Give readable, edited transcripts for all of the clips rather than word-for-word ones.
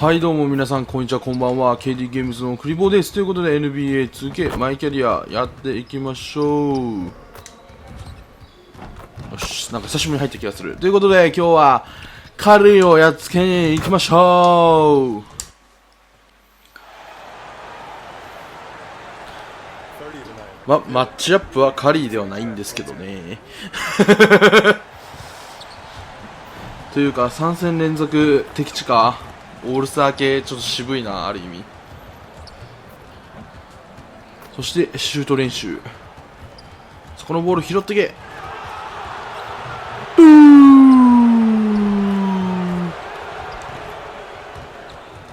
はいどうも皆さんこんにちは、こんばんは。 KD ゲームズのクリボーです。ということで NBA2K マイキャリアやっていきましょう。よし、なんか久しぶりに入った気がする。ということで今日はカリーをやっつけに行きましょう。マッチアップはカリーではないんですけどねというか3戦連続敵地か。オールスター系ちょっと渋いな、ある意味。そしてシュート練習。そこのボール拾ってけ。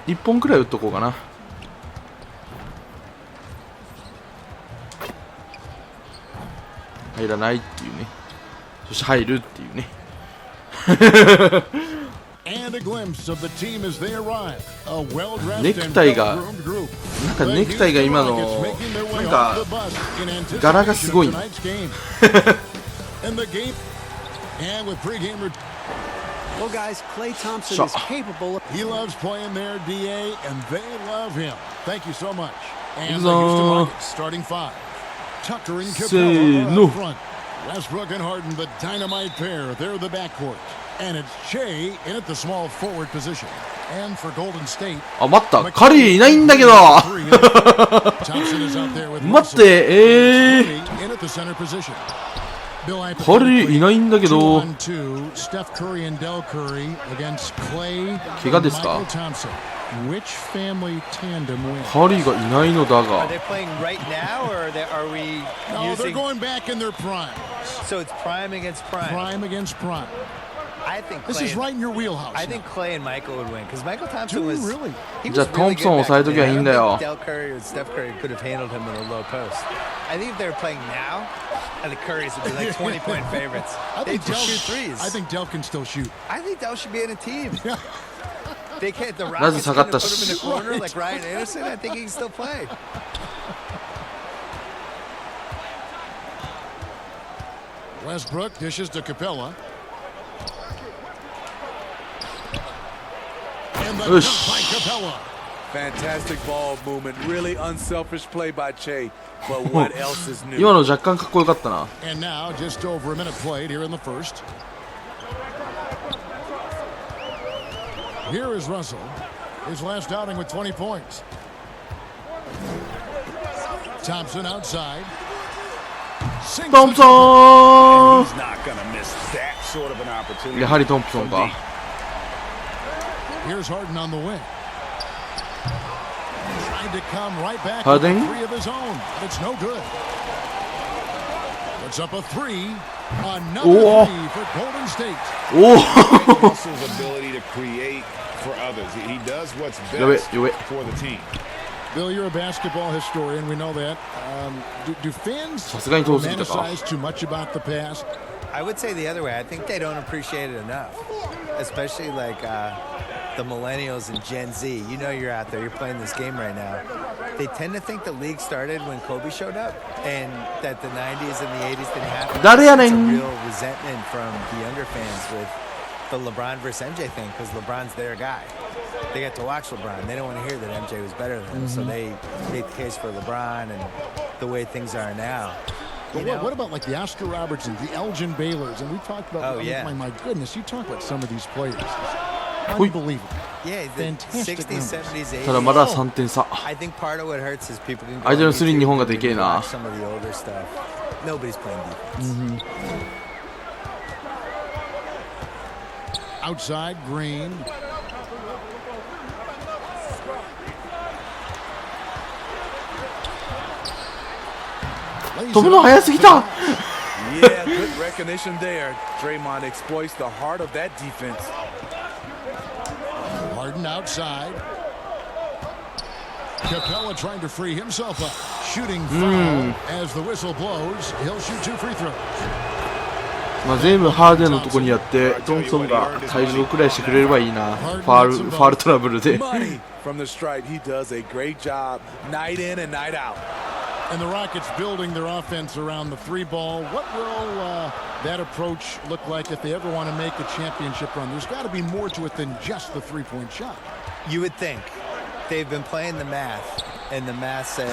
1本くらい打っとこうかな。入らないっていうね。そして入るっていうねネクタイが今のなんか柄がすごいねせーの。Westbrook and Harden, the dynamite pair. They're the backcourt. And it's Shea in at the small forward position. And for Golden State. あ、待った。カリーいないんだけど待って、カリーいないんだけど。怪我ですか？カリーがいないのだが。じゃあトンプソンを抑えときゃいいんだよ。なぜ下がったし。Westbrook dishes to Capella. よし。 Fantastic ball movement, really unselfish play by Che. But what else is new? 今の若干かっこよかったな。And now just over a minute played here in the first. Here is Russell. His last outing with 20 points. Thompson outside. トンプソン。 He's not gonna miss that sort of an opportunity. やはりトンプソンか。Here's Harden on the wing. Trying to come right back. Harden. Three of his own. It's no good. Puts up a three. Another three for Golden State. Russell's ability to create for others. He does what's best for the team. Bill, you're a basketball historian. We know that. Do fans さすがに遠すぎたか。 romanticize too much about the past? I would say the other way. I think they don't appreciate it enough, especially like the millennials and Gen Z. You know, you're out there, you're playing this game right now. They tend to think the league started when Kobe showed up, and that the 90s and the 80s didn't happen. It's a real resentment from the younger fans with the LeBron versus MJ thing, because LeBron's their guy. They get to watch LeBron. They don't want to hear that MJ was better than him, so they make the case for LeBron and the way things are now. But what about like the Oscar Robertsons, the Elgin Baylors, and we talked about. Oh, yeah. My goodness, you talk about some of these players. Unbelievable. Yeah, the 60s, 70s, 80s. ただまだ3点差。 I think part of what hurts is people can go 相手のスリー日本がでけえな。 some of the older stuff. Nobody's playing defense. Outside, Green. Lays 飛ぶ it の up. 早すぎた。 Yeah, good recognition there. Draymond exploits the heart of that defense. Harden outside. Capella trying to free himself up. Shooting foul as the whistle blows. He'll shoot 2 free throws. まあ全部ハーデンのとこにやってトンプソンが退場くらいしてくれればいいな。ファールトラブルで。 Money from the stripe. He does a great job night in and night out. And the Rockets building their offense around the three ball. What will that approach look like if they ever want to make a championship run? There's got to be more to it than just the three-point shot. You would think. They've been playing the math, and the math says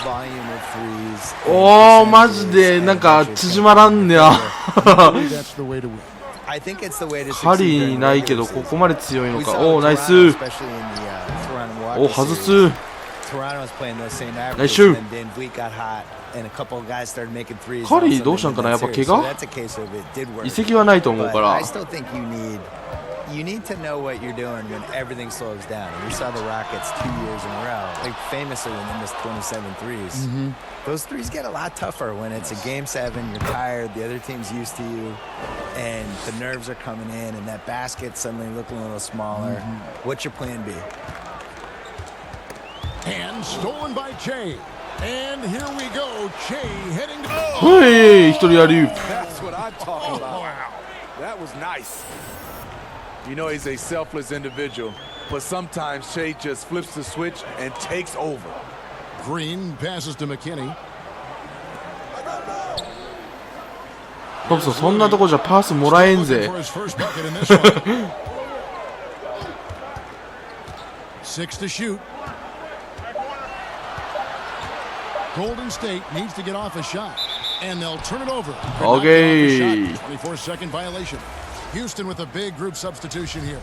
volume of threes. おー、マジでなんか縮まらんねや。That's the way to win. I think it's the way to カリーいないけどここまで強いのか。おー、ナイス。お、外す。Toronto was playing those same averages, Nice shoot. and then Vliet got hot, and a couple of guys started making threes. カリーどうしたんかな、やっぱ怪我？ So that's a case of it did work. 移籍はないと思うか But ら。 I still think you need to know what you're doing when everything slows down. We saw the Rockets 2 years in a row, like famously when they missed 27 threes. Those threes get a lot tougher when it's a game 7, you're tired, the other team's used to you, and the nerves are coming in, and that basket suddenly looking a little smaller. What's your plan B? And stolen by Che. And here we go. Che heading to... はい、一人アリウープ。 That's what I'm talking about. Wow. That was nice. You know he's a selfless individual, but sometimes Shea just flips the switch and takes over. Green passes to McKinney. トムソン、そんなとこじゃパスもらえんぜ。 For his first bucket in this one. 6 to shoot. Golden State needs to get off a shot, and they'll turn it over. Okay. 24-second violation. Houston with a big group substitution here.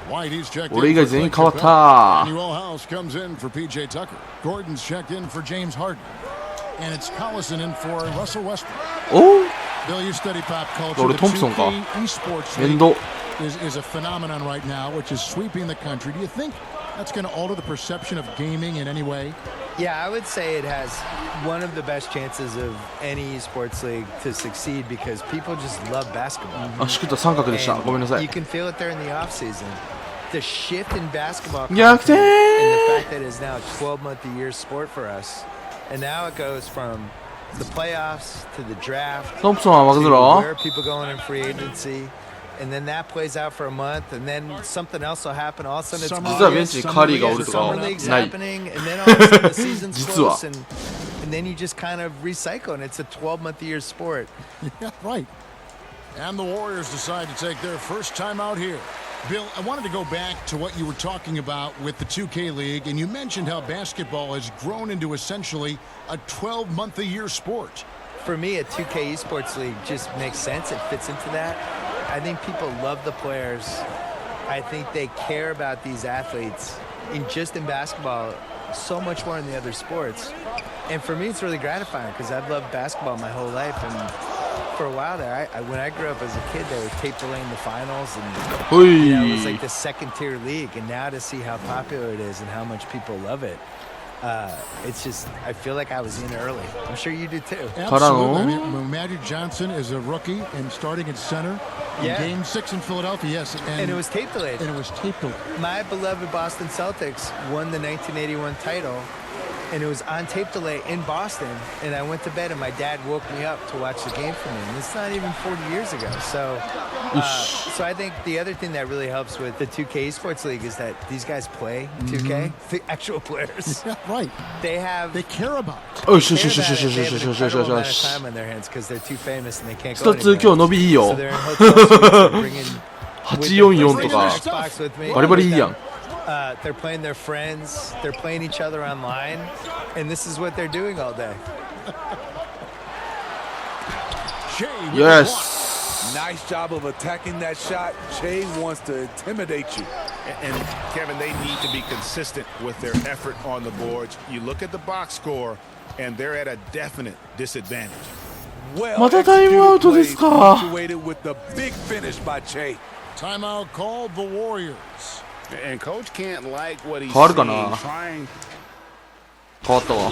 White, he's checked in. 俺以外全員変わった。 Newell House comes in for PJ Tucker. Gordon's checked in for James Harden. And it's Collison in for Russell Westbrook. おう。 Bill, you study pop culture. 俺 The トンプソンか。 2K esports 面倒。 is a phenomenon right now, which is sweeping the country. Do you think that's going to alter the perception of gaming in any way? Yeah, I would say it has one of the best chances of any esports league to succeed because people just love basketball. あ、しくった三角でした。ごめんなさい。 You can feel it there in the off season. The shift in basketball 逆転 and the fact that it's now a 12-month-a-year sport for us, and now it goes from the playoffs to the draft トンプソンは負けず to ろ where people going in free agency, and then that plays out for a month, and then something else will happen. All of a sudden, it's 実はベンチにカリーがおるとか summer league's ない。 happening, and then all of a sudden the season's 実は close, and then you just kind of recycle, and it's a 12-month-a-year sport. Yeah, right. And the Warriors decide to take their first time out here. Bill, I wanted to go back to what you were talking about with the 2K League, and you mentioned how basketball has grown into essentially a 12-month-a-year sport. For me, a 2K esports league just makes sense. It fits into that. I think people love the players. I think they care about these athletes in basketball so much more than the other sports. And for me, it's really gratifying because I've loved basketball my whole life. And for a while there, when I grew up as a kid, they were tape delaying the finals, and it was like the second-tier league. And now to see how popular it is and how much people love it, it's just, I feel like I was in early. I'm sure you do too. Absolutely. I mean, when Magic Johnson is a rookie and starting at center in Game 6 in Philadelphia, yes. And it was tape delayed. And it was tape delayed. My beloved Boston Celtics won the 1981 title, and it was on tape delay in Boston, and I went to bed, and my dad woke me up to watch the game for me, and it's not even 40 years ago. So I think the other thing that really helps with the 2K Esports League is that these guys play 2K, the actual players. Yeah, right. They care about it. Oh, They have an incredible amount of time on their hands because they're too famous and they can't go 一つ今日伸びいい anywhere. よ So they're in hotel suites, they're bringing 844とか Xbox with me. バリバリいいやん。 They're playing their friends, they're playing each other online, and this is what they're doing all day. Yes. Nice job of attacking that shot. Shea wants to intimidate you. And Kevin, they need to be consistent with their effort on the boards. You look at the box score, and they're at a definite disadvantage. Well またタイムアウトですか。 executed with the big finish by Shea. Timeout called the Warriors. And coach can't like what he's 変わるかな。 trying. 変わったわ。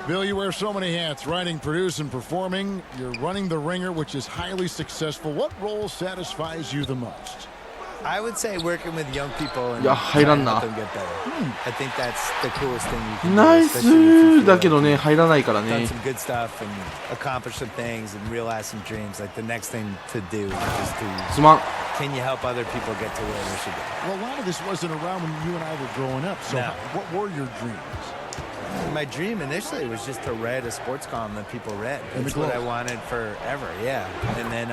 Bill, you wear so many hats, writing, producing, performing. You're running the Ringer, which is highly successful. What role satisfies you the most? I would say working with young people and いや、入らん trying to な。 help them get better. I think that's the coolest thing you can do. ナイ especially if you ス feel だけど like ね、入らないから you've ね done。some good stuff and accomplished some things and realized some dreams. Like the next thing to do is to すまん。can you help other people get to where they should go? Well, a lot of this wasn't around when you and I were growing up. So No. what were your dreams? My dream initially was just to write a sports column that people read. In the That's what I Globe. wanted forever, yeah. And then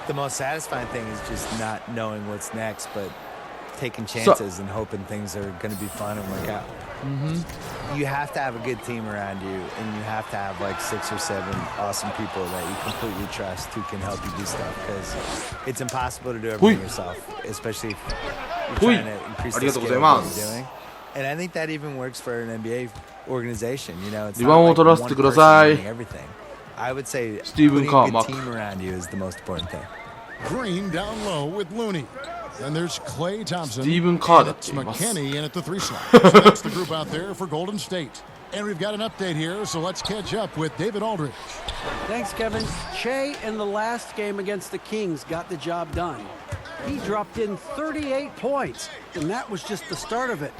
the most satisfying thing is just not knowing what's next, but taking chances and hoping things are going to be fun and work out. You have to have a good team around you, and you have to have like 6 or 7 awesome people that you completely trust who can help you do stuff, because it's impossible to do everything yourself, especially if you're trying to increase the skill of what you're doing. And I think that even works for an NBA organization. You know, it's not like one person doing everything. I would say putting a good team around you is the most important thing. Green down low with Looney. Then there's Klay Thompson. Stephen Carr. It's McKinney in at the 3 slot. So that's the group out there for Golden State. And we've got an update here, so let's catch up with David Aldridge. Thanks, Kevin. Shea in the last game against the Kings got the job done. He dropped in 38 points, and that was just the start of it.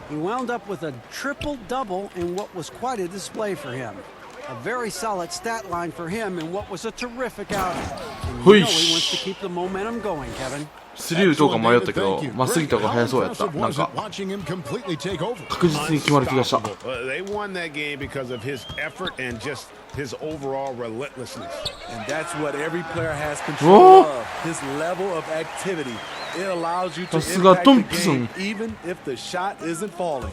He wound up with a triple-double in what was quite a display for him. A very solid stat line for him in what was a terrific outing. And you know he wants to keep the momentum going, Kevin. スリー打とか迷ったけど、まっすぐとか速そうやった。なんか確実に決まる気がした。They won that game because of his effort and just his overall relentlessness. And that's what every player has control of. His level of activity. It allows you to impact the game even if the shot isn't falling.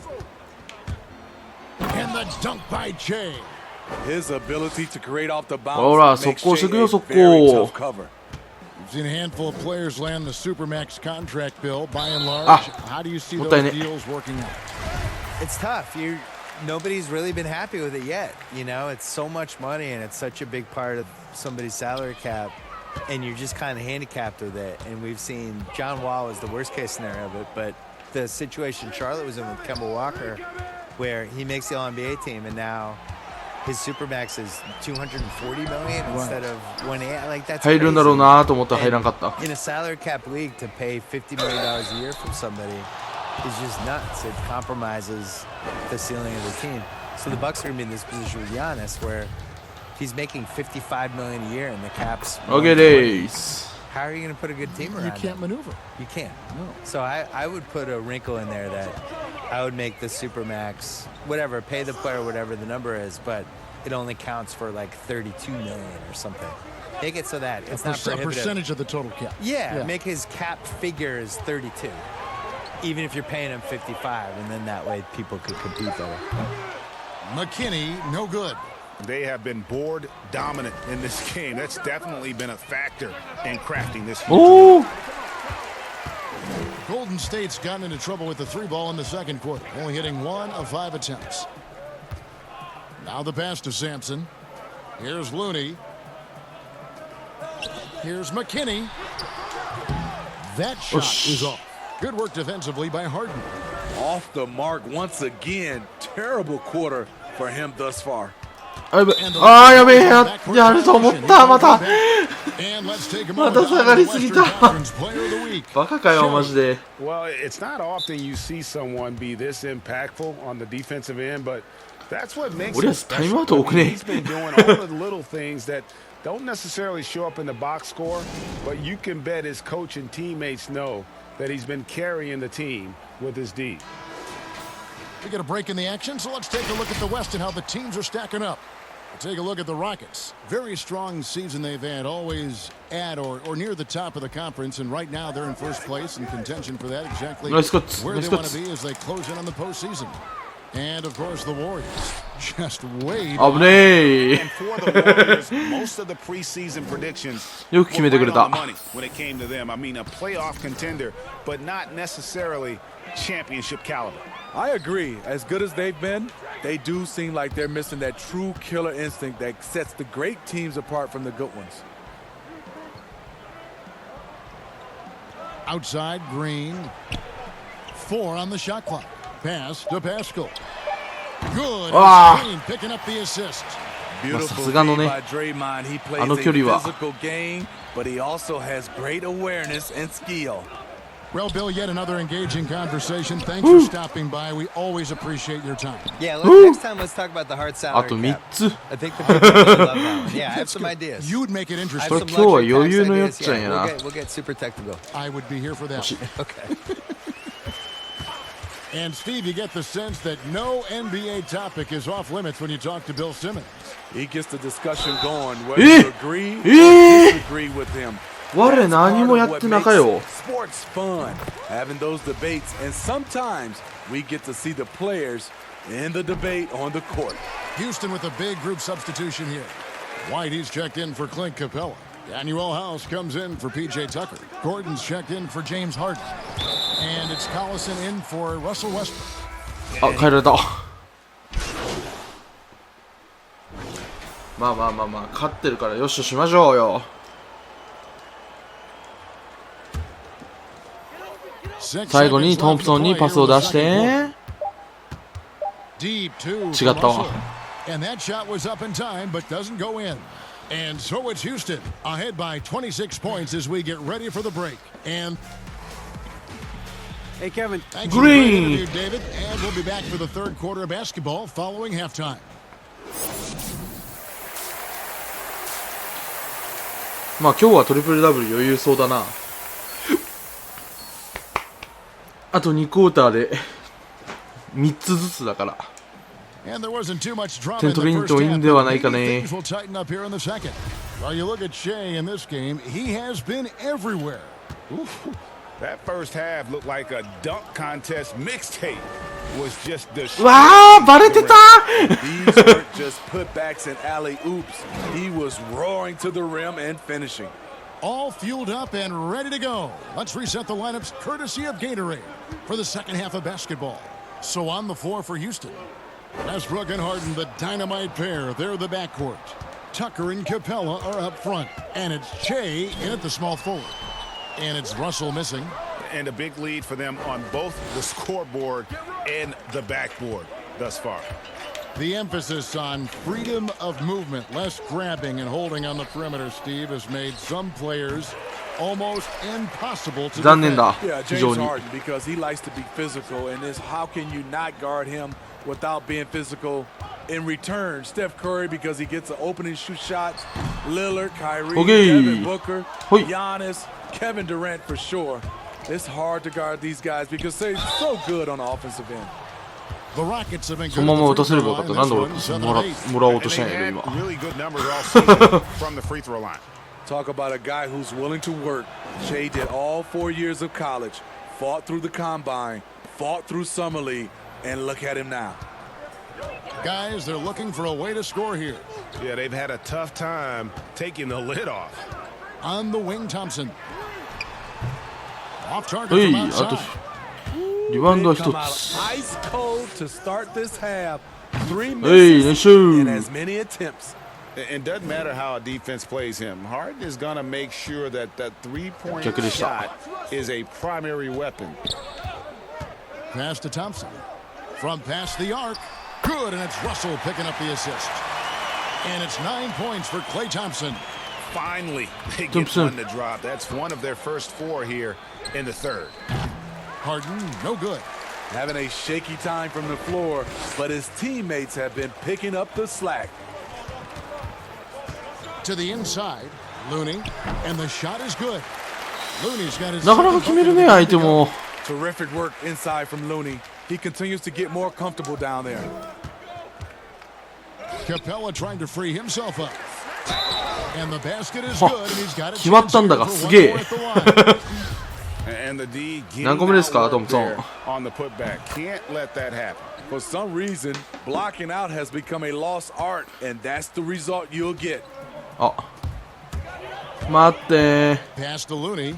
And the dunk by Jay. His ability to create off the bounce ほら、 makes 速攻してくよ、 Jay a 速 very 攻。 tough cover. We've seen a handful of players land the Supermax contract bill by and large. How do you see those deals working out? It's tough. Nobody's really been happy with it yet. You know, it's so much money and it's such a big part of somebody's salary cap, and you're just kind of handicapped with it. And we've seen John Wall is the worst case scenario of it, but the situation Charlotte was in with Kemba Walker, where he makes the All-NBA team and now his supermax is $240 million instead of 180. Like, that's 入るんだろうなと思ったら入らんかった。 In a salary cap league, to pay $50 million a year from somebody is just nuts. It compromises the ceiling of the team. So the Bucks are going to be in this position with Giannis, where he's making $55 million a year, and the cap's OK です。 How are you going to put a good team around? You can't him? maneuver. You can't. No. So I would put a wrinkle in there that I would make the supermax, whatever, pay the player whatever the number is, but it only counts for like 32 million or something. Make it so that it's not prohibitive. A percentage of the total cap. Yeah, make his cap figure is 32, even if you're paying him 55, and then that way people could compete better. McKinney, no good. They have been board dominant in this game. That's definitely been a factor in crafting this. Golden State's gotten into trouble with the 3-ball in the second quarter, only hitting 1 of 5 attempts. Now the pass to Sampson. Here's Looney. Here's McKinney. That shot is off. Good work defensively by Harden. Off the mark once again. Terrible quarter for him thus far. あーやべえ、やると思った。また下がりすぎた。バカかよマジで。 Well, it's not often you see someone be this impactful on the defensive end, but that's what makes him special. He's been doing all the little things that don't necessarily show up in the box score, but you can bet his coach and teammates know that he's been carrying the team with his D. We get a break in the action, so let's take a look at the West and how the teams are stacking up. We'll take a look at the Rockets. Very strong season they've had, always at or near the top of the conference, and right now they're in first place in contention for that, exactly where they want to be as they close in on the postseason. And of course the Warriors, just way and for the Warriors, most of the preseason predictions were right on the money when it came to them. I mean, a playoff contender, but not necessarily championship caliber. I agree. As good as they've been, they do seem like they're missing that true killer instinct that sets the great teams apart from the good ones. Outside, Green. 4 on the shot clock. Pass to Pascal. Good. Green picking up the assist. Beautiful feed by Draymond. He plays a physical game, but he also has great awareness and skill. Well, Bill, yet another engaging conversation. Thanks for stopping by. We always appreciate your time. Yeah, next time let's talk about the hard salary あと cap. 3つ。 I think the people would love that one. Yeah, I have some ideas. You'd make it I have interesting. これ some 今日は luxury 余 tax 裕のや ideas. つちゃんや Yeah, な。 we'll get super technical. I would be here for that. Okay. And Steve, you get the sense that no NBA topic is off limits when you talk to Bill Simmons. He gets the discussion going, whether you agree or disagree with him. 我何もやってなかよ。 Sports fun, having those debates, and sometimes we get to see the players in the debate on the court. Houston with a big group substitution here. Whitey's checked in for Clint Capella. Daniel House comes in for P.J. Tucker. Gordon's checked in for James Harden. And it's Collison in for Russell Westbrook. あ、変えられた。まあまあまあまあ、勝ってるからよしとしましょうよ。最後にトンプソンにパスを出して、違ったわ。And that shot was up in time, but doesn't go in. And so it's Houston ahead by 26 points as we get ready for the break. And Hey, Kevin. thank you for the Green. interview, David. And we'll be back for the third quarter of basketball following halftime. まあ今日はトリプルダブル余裕そうだな。あと2クォーターで3つずつだから。 And there wasn't too much drama 点 in the 取りに first といいん half, では but ないか maybe ね。 things will tighten up here in the second. Well, you look at Shea in this game, he has been everywhere. That first half looked like a dunk contest mixtape. Was just the わあ、バレてた。 These weren't just putbacks and alley oops. He was roaring to the rim and finishing. All fueled up and ready to go. Let's reset the lineups courtesy of Gatorade for the second half of basketball. So on the floor for Houston, Westbrook and Harden, the dynamite pair. They're the backcourt. Tucker and Capella are up front. And it's Shea in at the small forward. And it's Russell missing. and a big lead for them on both the scoreboard and the backboard thus far. The emphasis on freedom of movement, less grabbing and holding on the perimeter, Steve, has made some players almost impossible to 残念 defend. だ Yeah, 非常 James に Harden, because he likes to be physical, and this how can you not guard him without being physical? In return, Steph Curry, because he gets an opening shoot shots. Lillard, Kyrie, Okay. Devin Booker, Hoi. Giannis, Kevin Durant for sure. It's hard to guard these guys because they're so good on the offensive end. The Rockets have been そ good のまま at 打 the たせれ free ばよか throw った。 line. なんで This 俺 one's も 7-8. らおう And と they したんやけど had 今。 really good numbers all season from the free throw line. Talk about a guy who's willing to work. Shea did all 4 years of college, fought through the combine, fought through summer league, and look at him now. Guys, they're looking for a way to score here. Yeah, they've had a tough time taking the lid off. On the wing, Thompson. Off target はい from あと outside. リバウンドは They 1 come out つ ice cold to start this half. 3 はいナイ misses ス and as many attempts. It doesn't matter how a defense plays him. Harden is going to make sure that that three-point 逆でした shot is a primary weapon. Pass to Thompson. From past the arc. Good, and it's Russell picking up the assist. And it's 9 points for Klay Thompson. Finally, they get Thompson. one to drop. That's one of their first 4 here in the third. Harden, no good. Having a shaky time from the floor, but his teammates have been picking up the slack. To the inside, Looney, and the shot is good. Looney's got his なかなか second 決める bucket ね of the 相手 game. も Terrific work inside from Looney. He continues to get more comfortable down there. Capella trying to free himself up. And the basket is は good, and he's got a 決まったんだ chance が here す for げ one え more at the line. And the D getting 何個目ですか outworked トムソン there on the putback. Can't let that happen. For some reason, blocking out has become a lost art, and that's the result you'll get. あ待って Pass to Looney.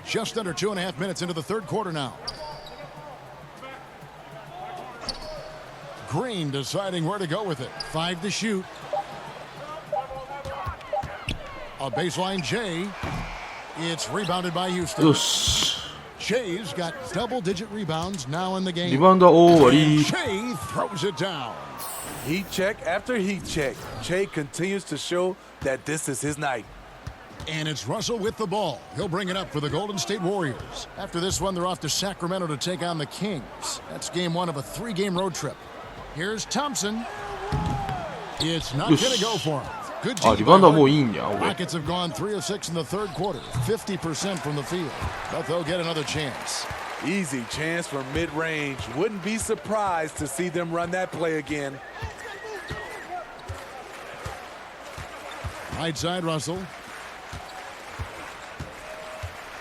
Just under 2.5 minutes into the third quarter now. Green deciding where to go with it. 5 to shoot. A baseline J. It's rebounded by よ Houston. し Jay's got double-digit rebounds now in the リ game. バウンドは終わ And り Jay throws it down. Heat check after heat check. Che continues to show that this is his night. And it's Russell with the ball. He'll bring it up for the Golden State Warriors. After this one, they're off to Sacramento to take on the Kings. That's game one of a 3-game road trip. Here's Thompson. It's not going to go for him. Good team. リバウンドはもういいんや、俺。 Rockets have gone 3 of 6 in the third quarter, 50% from the field. But they'll get another chance. Easy chance from mid-range. Wouldn't be surprised to see them run that play again. Right side, Russell.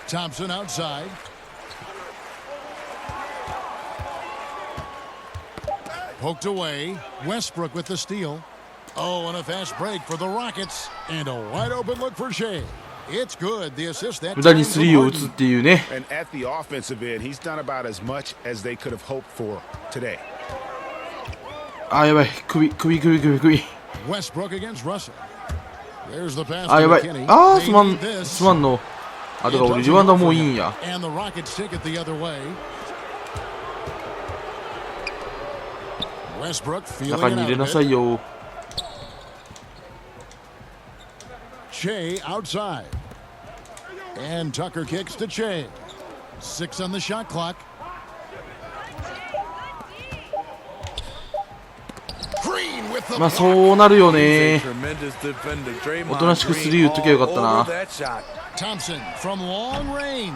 Thompson outside. Poked away. Westbrook with the steal. Oh, and a fast break for the Rockets. And a wide open look for Shea. It's good. The assist that 無駄にスリーを打つっていうね。 And at the offensive end, he's done about as much as they could have hoped for today. やばい。首。Westbrook against Russell. There's the pass や to ばい。 McKinney. すまんの。だから俺リバウンドはもういいんや。 And the Rockets take it the other way. Westbrook 中 feeling に it 入れ out な a さ bit. いよ。 Shea outside. And Tucker kicks to Shea. 6 on the shot clock. Green with the まあそうなるよ He's ね。 a tremendous defender. Draymond おとなしくスリー打っときゃよかったな。 all over that shot. Thompson from long range.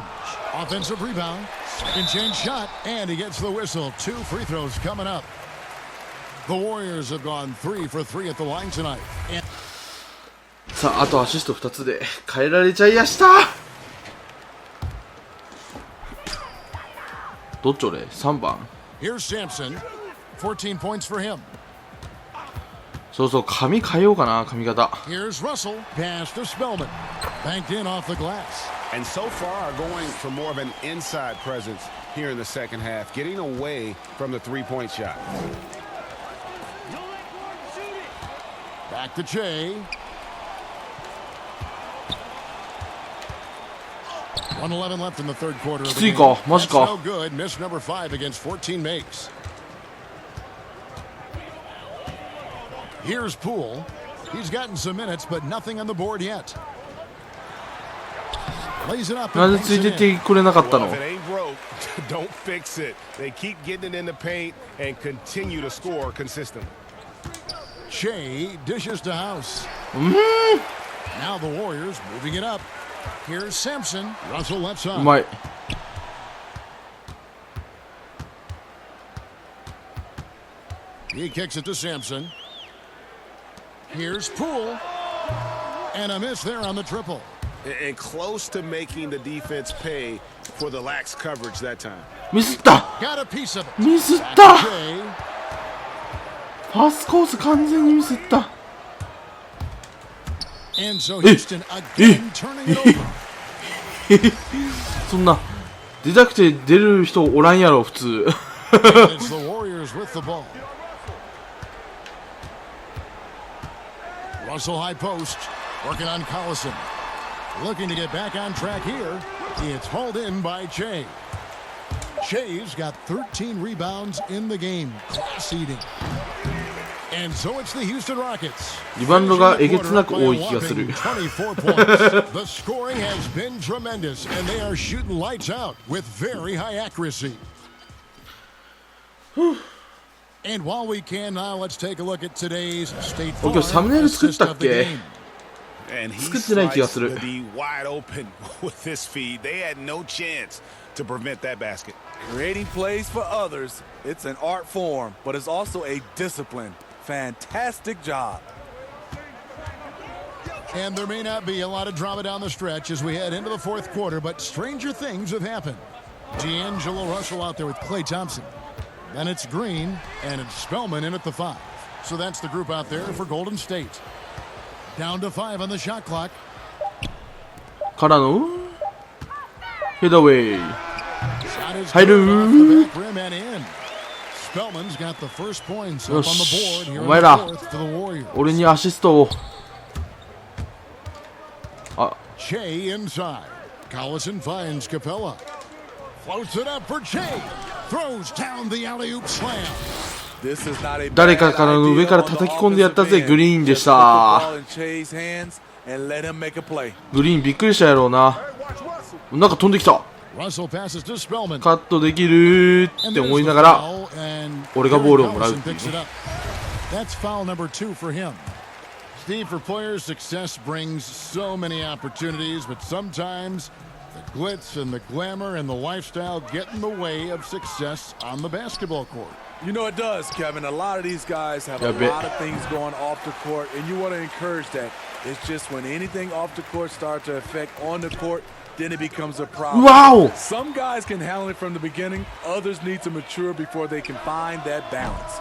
Offensive rebound. Second chance shot. And he gets the whistle. 2 free throws coming up. The Warriors have gone 3 for 3 at the line tonight. And さあ、あとアシスト2つで変えられちゃいやした。どっち俺 ?3 番。 here's Sampson. 14 points for him. そう髪変えようかな、髪型。 Here's Russell. Pass to Spellman. Banked in off the glass. And so far, going for more of an inside presence here in the second half, getting away from the three-point shot. Back to Shea. 1:11 left in the third quarter of the きつい game. か、マジ That's か。 no good. Miss number 5 against 14 makes. Here's Poole. He's gotten some minutes, but nothing on the board yet. Lays it up な and ぜ banks つい it て in. ってくれなかった Well, の？ if it ain't broke, don't fix it. They keep getting it in the paint and continue to score consistently. Shea dishes to House. Now the Warriors moving it up. Here's Sampson. Russell left う side. まい。 He kicks it to Sampson. Here's Poole. And a miss there on the triple. And close to making the defense pay for the lax coverage that time. ミスった。 Got a piece of it. ミスっ Back た。 to Shea. パスコース完全にミスった。 And so Houston again turning it over. そんな出たくて出る人おらんやろ普通。 And it's the Warriors with the ball. Russell high post, working on Collison. Looking to get back on track here. It's hauled in by Shea. Shea's got 13 rebounds in the game. Class eating. And so it's the Houston Rockets. リバウンドがえげつなく多い気がする。 24 points. The scoring has been tremendous, and they are shooting lights out with very high accuracy. And while we can now, let's take a look at today's State Farm 今日サムネイル作っ assist たっ of the け？ game. And he 作ってない気が sliced する。 the D wide open with this feed. They had no chance to prevent that basket. Creating plays for others, it's an art form, but it's also a discipline. Fantastic job. And there may not be a lot of drama down the stretch as we head into the fourth quarter, but stranger things have happened. D'Angelo Russell out there with Klay Thompson. Then it's Green, and it's Spellman in at the 5. So that's the group out there for Golden State. Down to 5 on the shot clock. からのヘダウェイ。 Shot is 入 good る off the back rim and in. Spellman's got the first points up on the よし board here お in 前 the ら fourth for the Warriors. 俺にアシストを。 Shea inside. Collison finds Capella. Floats it up for Shea. Throws down the alley-oop slam. This is not a 誰かからの上から叩き込んでやったぜグリーンでした。 in Shea's hands and let him make a play. グリーンびっくりしたやろうな。なんか飛んできた。 Russell passes to Spellman. カットできるって思いながら俺がボールをもらうっていうね。 That's foul number 2 for him. Steve, for players, success brings so many opportunities, but sometimes the glitz and the glamour and the lifestyle get in the way of success on the basketball court. You know it does, Kevin. A lot of these guys have a lot of things going off the court, and you want to encourage that. It's just when anything off the court starts to affect on the court, then it becomes a problem. Wow! Some guys can handle it from the beginning. Others need to mature before they can find that balance.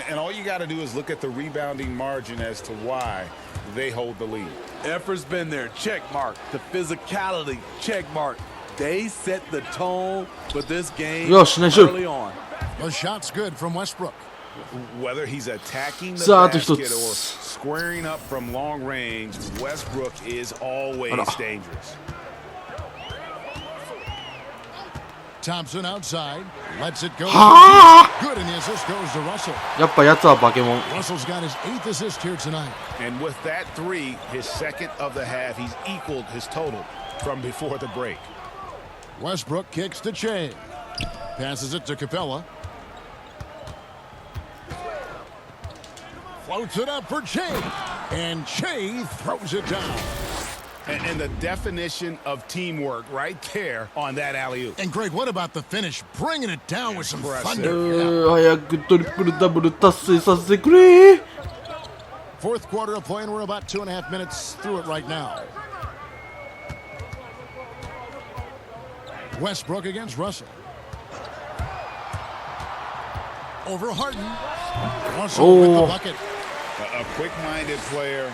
And all you got to do is look at the rebounding margin as to why they hold the lead. Effort's been there, check mark. The physicality, check mark. They set the tone for this game early on. The shot's good from Westbrook. Whether he's attacking the basket or squaring up from long range, Westbrook is always dangerous. Thompson outside, lets it go. Good, and the assist goes to Russell. やっぱやつはバケモン。 Russell's got his 8th assist here tonight. And with that 3, his second of the half, he's equaled his total from before the break. Westbrook kicks to Che. Passes it to Capella. Floats it up for Che. And Che throws it down. And the definition of teamwork right there on that alley-oop. And Greg, what about the finish? Bringing it down with some thunder. 早くトリプルダブル達成させてくれ。 Fourth quarter of play, and we're about 2.5 minutes through it right now. Westbrook against Russell. Over Harden. Russell with the bucket. A quick-minded player.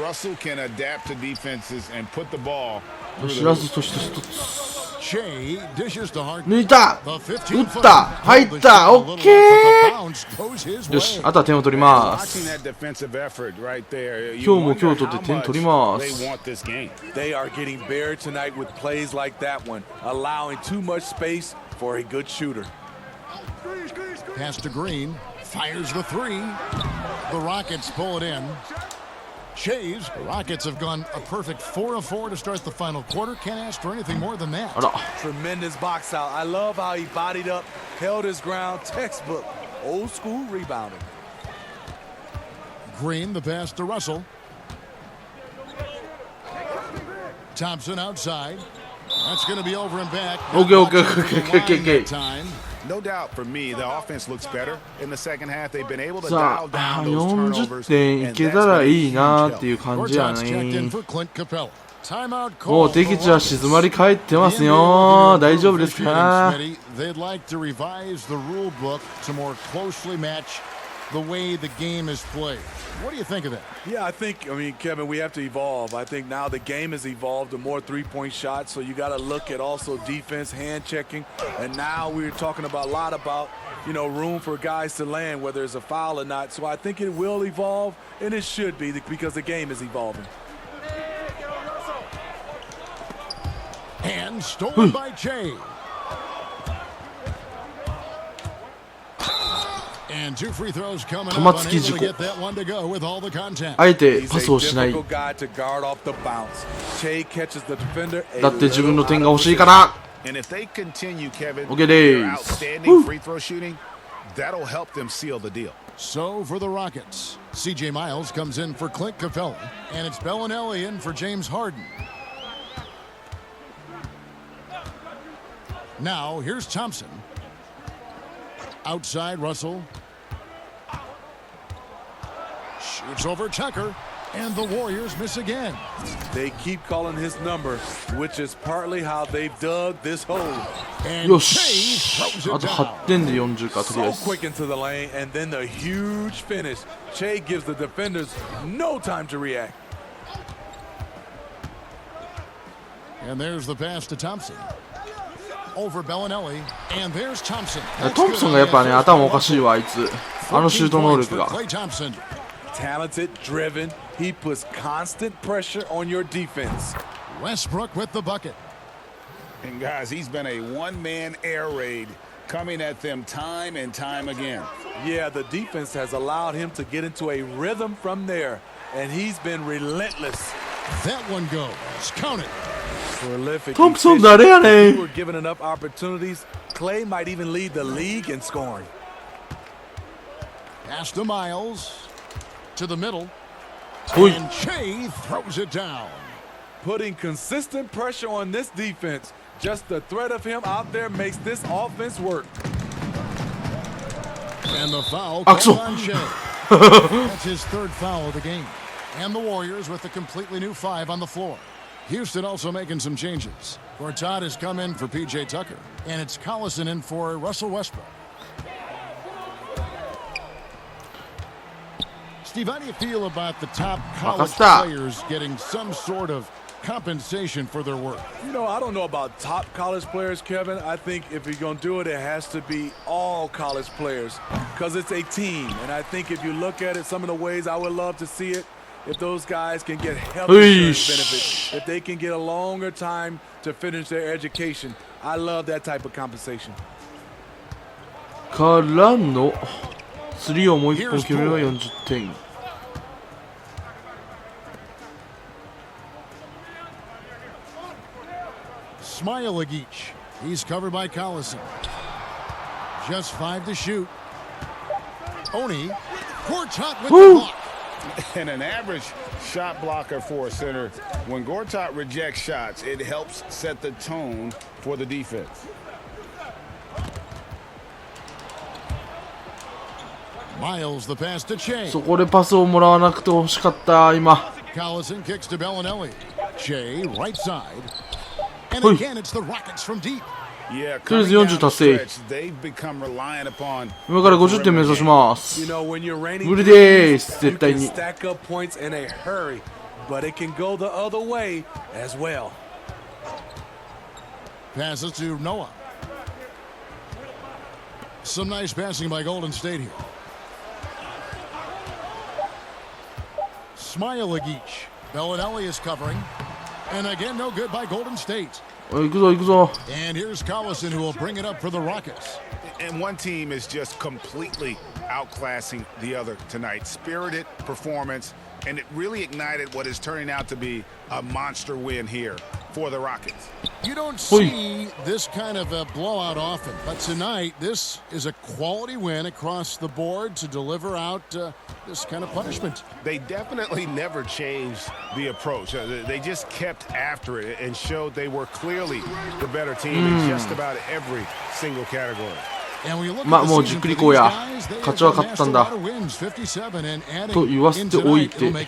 Russell can adapt to defenses and put the ball. しらすとして一つ。 Che dishes to Harden. 抜いた。 The 打 15 っ footer. た。入った。オッケー。よし、あとは点を取ります。 Watching that defensive effort right there. 今日も今日とって点取りま They す。 want this game. They are getting buried tonight with plays like that one, allowing too much space for a good shooter. Pass to Green. Fires the 3. The Rockets pull it in. Che's Rockets have gone a perfect 4 of 4 to start the final quarter. Can't ask for anything more than that. あら。 Tremendous box out. I love how he bodied up, held his ground, textbook, old school rebounding. Green, the pass to Russell. Thompson outside. That's going to be over and back. Okay. Time. No doubt for me, the offense looks better in the second half. They've been able to さ dial あ、 down those 40 turnovers. 点い And け that's たら been a いいな huge っていう help. 感じや Gortat's checked in ね。 for Clint Capella. Timeout も call. う敵地は静まり返ってますよ。大丈夫ですか？ They'd like to revise the rule book to more closely match the way the game is played. What do you think of that? Yeah, Kevin, we have to evolve. I think now the game has evolved to more three-point shots, so you got to look at also defense, hand checking, and now we're talking about a lot about, room for guys to land, whether it's a foul or not. So I think it will evolve, and it should be because the game is evolving. And stolen by Che. And 2 free throws coming up, unable to get that one to go with all the contact. あえてパスをしない。 Difficult guy to guard off the bounce. Che catches the defender. だって自分の点が欲しいから。 And if they continue, Kevin, Okay, their Days. outstanding free throw shooting, that'll help them seal the deal. So for the Rockets, C.J. Miles comes in for Clint Capella, and it's Bellinelli in for James Harden. Now here's Thompson. Outside Russell. Shoots over Tucker, and the Warriors miss again. They keep calling his number, which is partly how they've dug this hole. And よ Che し。 throws あ it と down. 8点で40か、とりあえ So ず。 quick into the lane, and then the huge finish. Che gives the defenders no time to react. And there's the pass to Thompson. Over Bellinelli, and there's Thompson. トンプソンがやっぱね、頭おかしいわ、あいつ。あのシュート能力が。 Klay Thompson. Talented, driven. He puts constant pressure on your defense. Westbrook with the bucket. And guys, he's been a one-man air raid coming at them time and time again. Yeah, the defense has allowed him to get into a rhythm from there. and he's been relentless. That one goes. Count it. Prolific. トンプソン誰やね If ん we were given enough opportunities, Clay might even lead the league in scoring. Pass to Miles. To the middle. おい And Che throws it down. Putting consistent pressure on this defense. Just the threat of him out there makes this offense work. And the foul Axel. called on Che. That's his third foul of the game. And the Warriors with a completely new 5 on the floor. Houston also making some changes. Gortat has come in for P.J. Tucker. And it's Collison in for Russell Westbrook. Steve, how do you feel about the top college players getting some sort of compensation for their work? You know, I don't know about top college players, Kevin. I think if you're going to do it, it has to be all college players because it's a team. And I think if you look at it, some of the ways I would love to see it, if those guys can get health insurance benefits, if they can get a longer time to finish their education, I love that type of compensation. からのスリーをもう1本決めれば40点。Smailagic. He's covered by Collison. Just 5 to shoot. Oni. Gortat with the block. And an average shot blocker for a center, when Gortat rejects shots, it helps set the tone for the defense. Miles the pass to Che. そこでパスをもらわなくて欲しかった今。 Collison kicks to Bellinelli. Che right side. And Oi. again it's the Rockets from deep. Yeah, とりあえず coming 40 down the 達成。 stretch, they've become reliant upon 今から50点目指します。 You know, when you're raining 無理でーす you 絶対 can に。 stack up points in a hurry, but it can go the other way as well. Passes to Noah. Some nice passing by Golden State here. Smailagic. Bellinelli is covering. And again, no good by Golden State. おい行くぞ行くぞ。 And here's Collison who will bring it up for the Rockets. And one team is just completely outclassing the other tonight. Spirited performance, and it really ignited what is turning out to be a monster win here for the Rockets. You don't see this kind of a blowout often, but tonight this is a quality win across the board to deliver out this kind of punishment. They definitely never changed the approach. They just kept after it and showed they were clearly the better team in just about every single category. まあもうじっくりこうや。勝ちは勝ったんだ。と言わせておいて。 And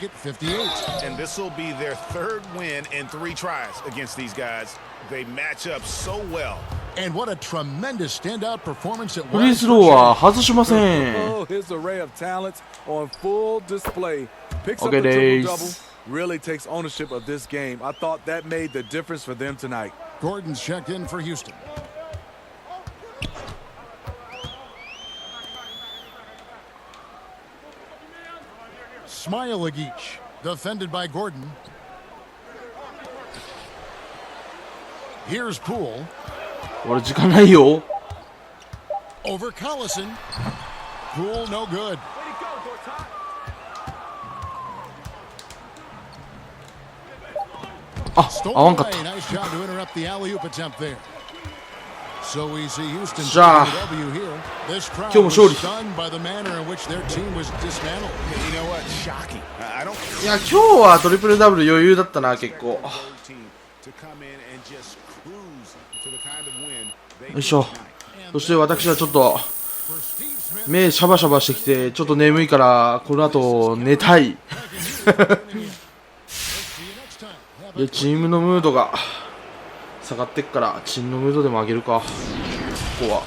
this will be their third win in 3 tries against these guys. They match up so well. And what a tremendous standout performance it フリー was. スローは外しません。 Oh, his array of talents on full display. Picks up Okay, the days. triple-double. Really takes ownership of this game. I thought that made the difference for them tonight. Gordon's checked in for Houston. Smailagic, defended by Gordon. Here's Poole. 俺時間ないよ。 Over Collison. Poole no good. あ、合わんかった。 Nice job to interrupt the alley-oop attempt there. So we see Houston じゃあ W here. This crowd 今日も was 勝利。 stunned by the manner in which their team was dismantled. You know what? Shocking. I don't いや今日はトリプルダブル余裕だったな結構。 team to come in and just cruise to the kind of win they よいしょ。そして私はちょっと目シャバシャバしてきてちょっと眠いからこの後寝たい。でチームのムードが下がってっからチームのムードでも上げるか。ここは。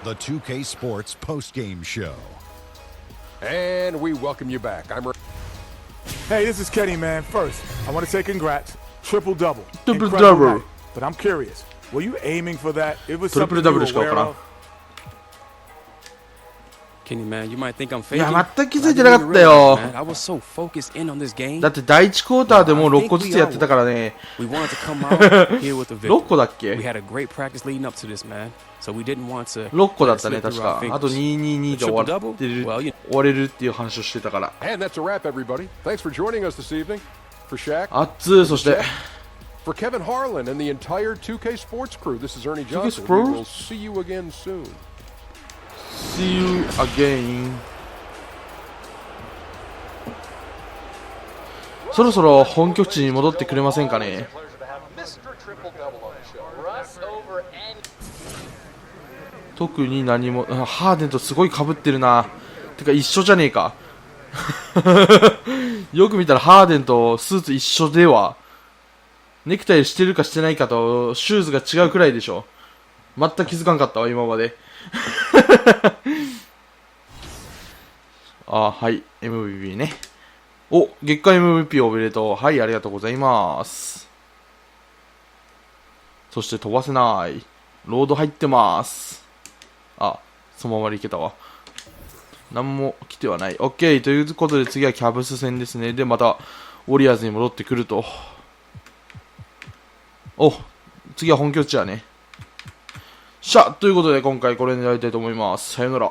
The 2K Sports postgame show. And we welcome you back. Hey, this is Kenny, man. First, I want to say congrats. Triple-double. Triple-double. Incredible night. But I'm curious, were you aiming for that? It was something you Triple-double were しかわ aware からん。 of? いや、全く気づいてなかったよ。だって第1クォーターでもう6個ずつやってたからね。6個だっけ？ 6個だったね、確か。あと222で終われるっていう話をしてたから。熱い、そして。For Kevin Harlan and the entire 2K Sports crew, this is Ernie Johnson. We will see you again soon. See you again. そろそろ本拠地に戻ってくれませんかね。特に何も。ハーデンとすごい被ってるな。てか一緒じゃねえか。よく見たらハーデンとスーツ一緒では。ネクタイしてるかしてないかとシューズが違うくらいでしょ。全く気づかんかったわ、今まで。はい、MVP ね。お、月間 MVP おめでとう。はい、ありがとうございます。そして飛ばせない。ロード入ってます。そのままでいけたわ。何も来てはない。OK。ということで次はキャブス戦ですね。で、また、ウォリアーズに戻ってくると。次は本拠地やね。ということで今回これにやりたいと思います。さよなら。